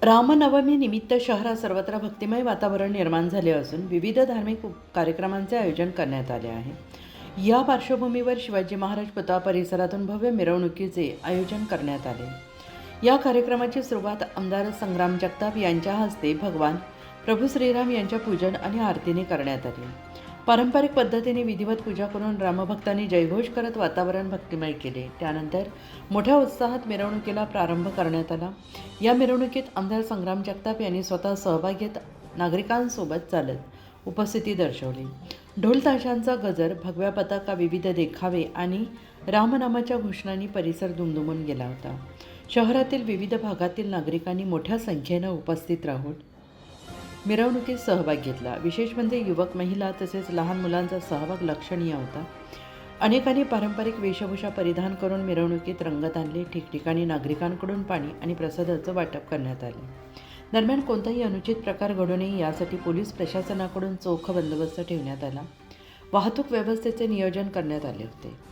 रामनवमीनिमित्त शहरात सर्वत्र भक्तिमय वातावरण निर्माण झाले असून विविध धार्मिक कार्यक्रमांचे आयोजन करण्यात आले आहे. या पार्श्वभूमीवर शिवाजी महाराज पुतळा परिसरातून भव्य मिरवणुकीचे आयोजन करण्यात आले. या कार्यक्रमाची सुरुवात आमदार संग्राम जगताप यांच्या हस्ते भगवान प्रभू श्रीराम यांच्या पूजन आणि आरतीने करण्यात आले. पारंपरिक पद्धतीने विधिवत पूजा करून रामभक्तांनी जयघोष करत वातावरण भक्तिमय केले. त्यानंतर मोठ्या उत्साहात मिरवणुकीला प्रारंभ करण्यात आला. या मिरवणुकीत आमदार संग्राम जगताप यांनी स्वतः सहभाग घेत नागरिकांसोबत चालत उपस्थिती दर्शवली. ढोल ताशांचा गजर, भगव्या पताका, विविध देखावे आणि रामनामाच्या घोषणांनी परिसर दुमदुमून गेला होता. शहरातील विविध भागातील नागरिकांनी मोठ्या संख्येनं उपस्थित राहून मिरवणुकीत सहभाग घेतला. विशेष म्हणजे युवक, महिला तसेच लहान मुलांचा सहभाग लक्षणीय होता. अनेकांनी पारंपरिक वेशभूषा परिधान करून मिरवणुकीत रंगत आणली. ठिकठिकाणी नागरिकांकडून पाणी आणि प्रसादाचं वाटप करण्यात आले. दरम्यान कोणताही अनुचित प्रकार घडू नये यासाठी पोलीस प्रशासनाकडून चोख बंदोबस्त ठेवण्यात आला. वाहतूक व्यवस्थेचे नियोजन करण्यात आले होते.